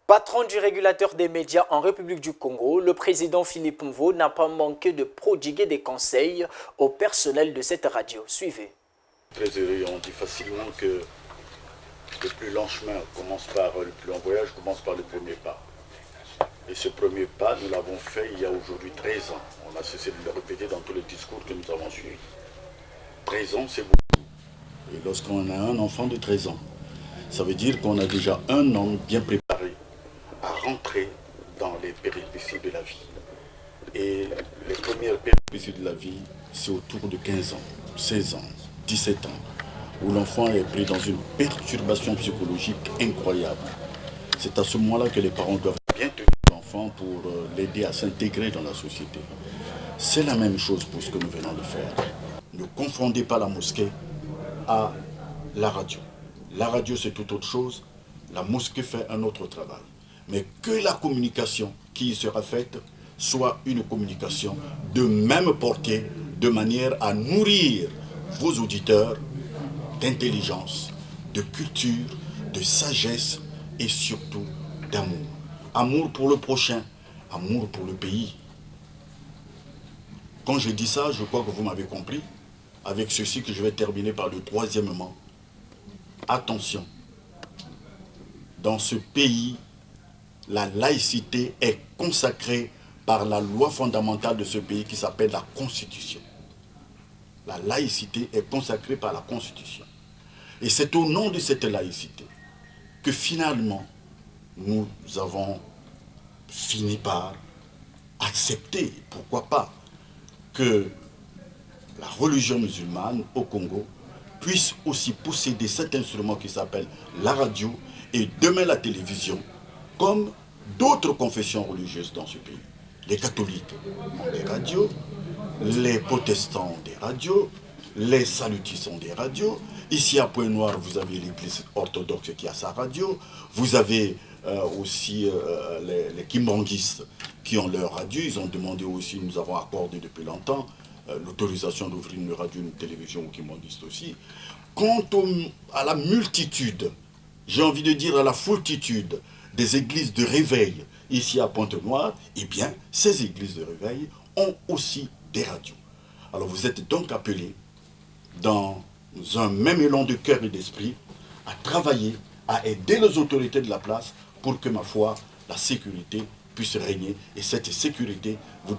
Patron du régulateur des médias en République du Congo, le président Philippe Mvo n'a pas manqué de prodiguer des conseils au personnel de cette radio. Suivez. Très heureux, on dit facilement que le plus long chemin commence par le plus long voyage commence par le premier pas. Et ce premier pas, nous l'avons fait il y a aujourd'hui 13 ans. On a cessé de le répéter dans tous les discours que nous avons suivis. 13 ans, c'est beaucoup. Et lorsqu'on a un enfant de 13 ans, ça veut dire qu'on a déjà un homme bien préparé à rentrer dans les péripéties de la vie. Et les premières péripéties de la vie, c'est autour de 15 ans, 16 ans, 17 ans, où l'enfant est pris dans une perturbation psychologique incroyable. C'est à ce moment-là que les parents doivent bien tenir l'enfant pour l'aider à s'intégrer dans la société. C'est la même chose pour ce que nous venons de faire. Ne confondez pas la mosquée à la radio. La radio, c'est tout autre chose. La mosquée fait un autre travail. Mais que la communication qui y sera faite soit une communication de même portée, de manière à nourrir vos auditeurs d'intelligence, de culture, de sagesse et surtout d'amour. Amour pour le prochain, amour pour le pays. Quand je dis ça, je crois que vous m'avez compris. Avec ceci que je vais terminer par le troisièmement. Attention, dans ce pays, la laïcité est consacrée par la loi fondamentale de ce pays qui s'appelle la Constitution. La laïcité est consacrée par la Constitution. Et c'est au nom de cette laïcité que finalement, nous avons fini par accepter, pourquoi pas, que la religion musulmane au Congo puisse aussi posséder cet instrument qui s'appelle la radio et demain la télévision, comme d'autres confessions religieuses dans ce pays. Les catholiques ont des radios, les protestants ont des radios, les salutistes ont des radios. Ici à Pointe-Noire, vous avez l'église orthodoxe qui a sa radio. Vous avez aussi les kimbanguistes qui ont leur radio. Ils ont demandé aussi, nous avons accordé depuis longtemps, l'autorisation d'ouvrir une radio, une télévision aux kimbanguistes aussi. Quant à la multitude, j'ai envie de dire à la foultitude des églises de réveil ici à Pointe-Noire, eh bien, ces églises de réveil ont aussi des radios. Alors vous êtes donc appelés, dans un même élan de cœur et d'esprit, à travailler, à aider les autorités de la place pour que, ma foi, la sécurité puisse régner. Et cette sécurité, vous